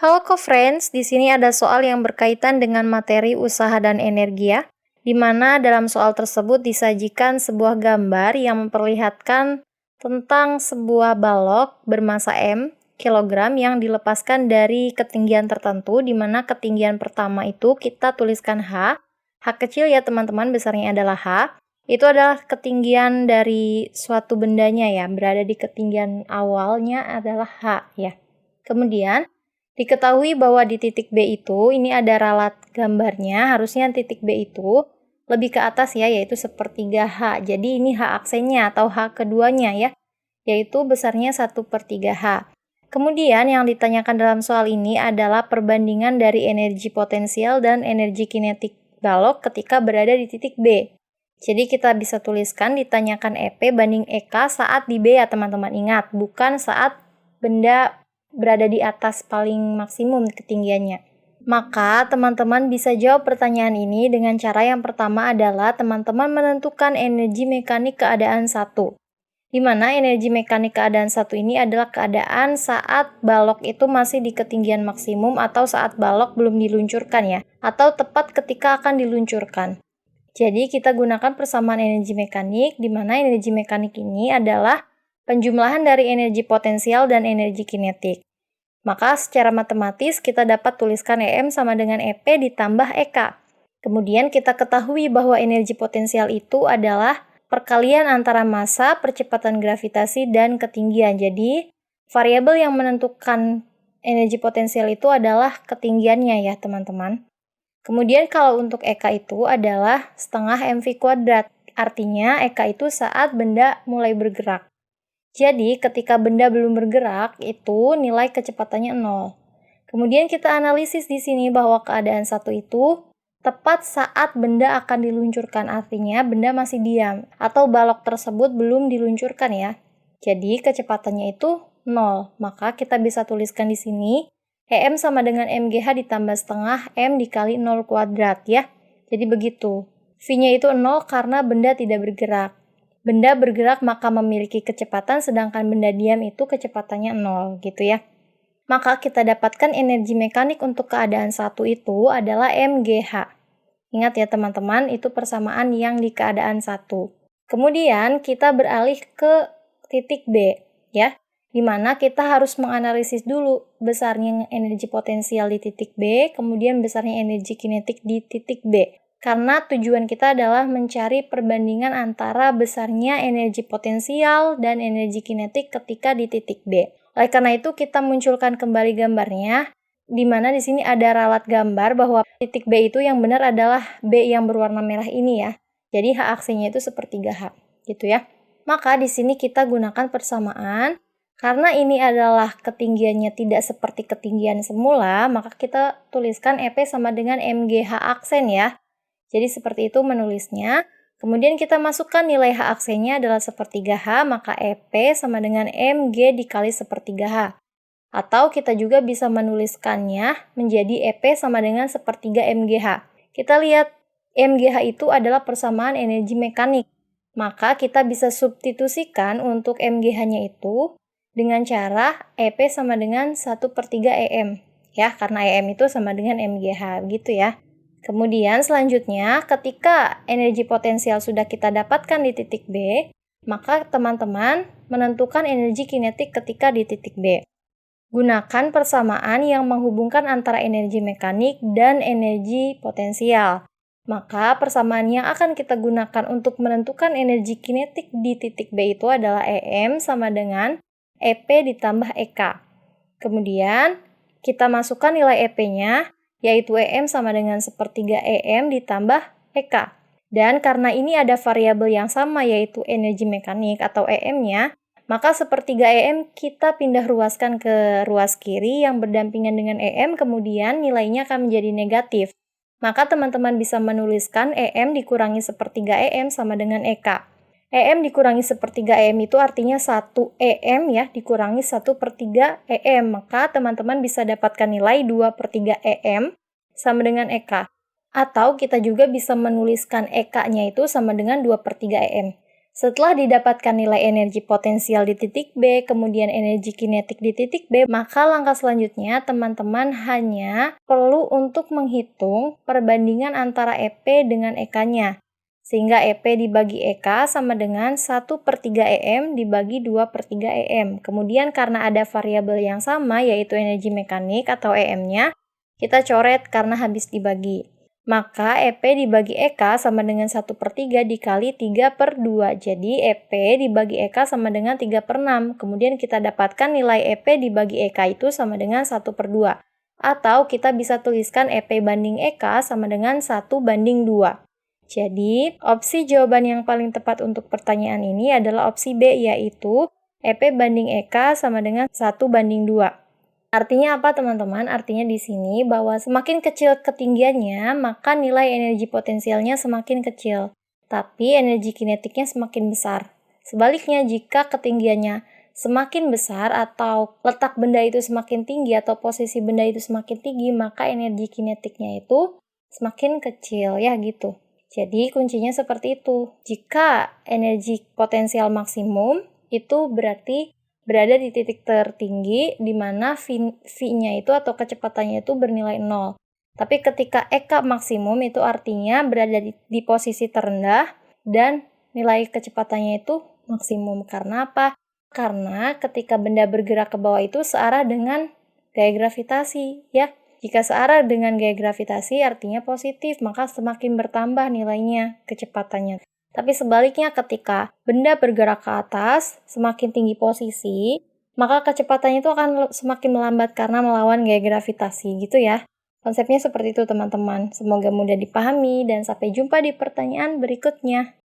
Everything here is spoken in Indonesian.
Halo co-friends, di sini ada soal yang berkaitan dengan materi usaha dan energi ya, di mana dalam soal tersebut disajikan sebuah gambar yang memperlihatkan tentang sebuah balok bermasa M kilogram yang dilepaskan dari ketinggian tertentu, di mana ketinggian pertama itu kita tuliskan H kecil ya teman-teman, besarnya adalah H. Itu adalah ketinggian dari suatu bendanya ya, berada di ketinggian awalnya adalah H ya. Kemudian diketahui bahwa di titik B itu, ini ada ralat gambarnya, harusnya titik B itu lebih ke atas ya, yaitu sepertiga H. Jadi ini H aksennya atau H keduanya ya, yaitu besarnya 1/3 H. Kemudian yang ditanyakan dalam soal ini adalah perbandingan dari energi potensial dan energi kinetik balok ketika berada di titik B. Jadi kita bisa tuliskan ditanyakan EP banding EK saat di B ya teman-teman. Ingat, bukan saat benda berada di atas paling maksimum ketinggiannya. Maka teman-teman bisa jawab pertanyaan ini dengan cara yang pertama adalah teman-teman menentukan energi mekanik keadaan 1. Di mana energi mekanik keadaan 1 ini adalah keadaan saat balok itu masih di ketinggian maksimum atau saat balok belum diluncurkan ya, atau tepat ketika akan diluncurkan. Jadi kita gunakan persamaan energi mekanik, di mana energi mekanik ini adalah penjumlahan dari energi potensial dan energi kinetik. Maka secara matematis kita dapat tuliskan EM sama dengan EP ditambah EK. Kemudian kita ketahui bahwa energi potensial itu adalah perkalian antara massa, percepatan gravitasi, dan ketinggian. Jadi variabel yang menentukan energi potensial itu adalah ketinggiannya ya teman-teman. Kemudian kalau untuk EK itu adalah setengah mv kuadrat. Artinya EK itu saat benda mulai bergerak. Jadi ketika benda belum bergerak itu nilai kecepatannya 0. Kemudian kita analisis di sini bahwa keadaan 1 itu tepat saat benda akan diluncurkan. Artinya benda masih diam atau balok tersebut belum diluncurkan ya. Jadi kecepatannya itu 0. Maka kita bisa tuliskan di sini EM sama dengan MGH ditambah setengah M dikali 0 kuadrat ya. Jadi begitu. V-nya itu 0 karena benda tidak bergerak. Benda bergerak maka memiliki kecepatan, sedangkan benda diam itu kecepatannya 0 gitu ya. Maka kita dapatkan energi mekanik untuk keadaan 1 itu adalah MGH. Ingat ya teman-teman, itu persamaan yang di keadaan 1. Kemudian kita beralih ke titik B ya. Di mana kita harus menganalisis dulu besarnya energi potensial di titik B, kemudian besarnya energi kinetik di titik B. Karena tujuan kita adalah mencari perbandingan antara besarnya energi potensial dan energi kinetik ketika di titik B. Oleh karena itu kita munculkan kembali gambarnya, di mana di sini ada ralat gambar bahwa titik B itu yang benar adalah B yang berwarna merah ini ya. Jadi H aksenya itu sepertiga H, gitu ya. Maka di sini kita gunakan persamaan. Karena ini adalah ketinggiannya tidak seperti ketinggian semula, maka kita tuliskan EP sama dengan MGH aksen ya. Jadi seperti itu menulisnya. Kemudian kita masukkan nilai H aksennya adalah sepertiga H, maka EP sama dengan MG dikali sepertiga H. Atau kita juga bisa menuliskannya menjadi EP sama dengan sepertiga MGH. Kita lihat MGH itu adalah persamaan energi mekanik. Maka kita bisa substitusikan untuk MGH-nya itu dengan cara EP sama dengan 1/3 EM. Ya, karena EM itu sama dengan MGH, gitu ya. Kemudian selanjutnya, ketika energi potensial sudah kita dapatkan di titik B, maka teman-teman menentukan energi kinetik ketika di titik B. Gunakan persamaan yang menghubungkan antara energi mekanik dan energi potensial. Maka persamaan yang akan kita gunakan untuk menentukan energi kinetik di titik B itu adalah EM sama dengan EP ditambah EK. Kemudian kita masukkan nilai EP-nya, yaitu EM sama dengan sepertiga EM ditambah EK. Dan karena ini ada variabel yang sama yaitu energi mekanik atau EM-nya, maka sepertiga EM kita pindah ruaskan ke ruas kiri yang berdampingan dengan EM, kemudian nilainya akan menjadi negatif. Maka teman-teman bisa menuliskan EM dikurangi sepertiga EM sama dengan EK. EM dikurangi sepertiga EM itu artinya 1 EM ya, dikurangi 1/3 EM. Maka teman-teman bisa dapatkan nilai 2/3 EM sama dengan EK. Atau kita juga bisa menuliskan EK-nya itu sama dengan 2/3 EM. Setelah didapatkan nilai energi potensial di titik B, kemudian energi kinetik di titik B, maka langkah selanjutnya teman-teman hanya perlu untuk menghitung perbandingan antara EP dengan EK-nya. Sehingga EP dibagi EK sama dengan 1/3 EM dibagi 2/3 EM. Kemudian karena ada variabel yang sama, yaitu energi mekanik atau EM-nya, kita coret karena habis dibagi. Maka EP dibagi EK sama dengan 1/3 dikali 3/2. Jadi EP dibagi EK sama dengan 3/6. Kemudian kita dapatkan nilai EP dibagi EK itu sama dengan 1/2. Atau kita bisa tuliskan EP banding EK sama dengan 1/2. Jadi, opsi jawaban yang paling tepat untuk pertanyaan ini adalah opsi B, yaitu EP banding EK sama dengan 1/2. Artinya apa, teman-teman? Artinya di sini bahwa semakin kecil ketinggiannya, maka nilai energi potensialnya semakin kecil, tapi energi kinetiknya semakin besar. Sebaliknya, jika ketinggiannya semakin besar atau letak benda itu semakin tinggi atau posisi benda itu semakin tinggi, maka energi kinetiknya itu semakin kecil, ya gitu. Jadi, kuncinya seperti itu. Jika energi potensial maksimum, itu berarti berada di titik tertinggi di mana V-nya itu atau kecepatannya itu bernilai 0. Tapi ketika EK maksimum itu artinya berada di posisi terendah dan nilai kecepatannya itu maksimum. Karena apa? Karena ketika benda bergerak ke bawah itu searah dengan gaya gravitasi, ya. Jika searah dengan gaya gravitasi artinya positif, maka semakin bertambah nilainya, kecepatannya. Tapi sebaliknya ketika benda bergerak ke atas, semakin tinggi posisi, maka kecepatannya itu akan semakin melambat karena melawan gaya gravitasi, gitu ya. Konsepnya seperti itu, teman-teman. Semoga mudah dipahami dan sampai jumpa di pertanyaan berikutnya.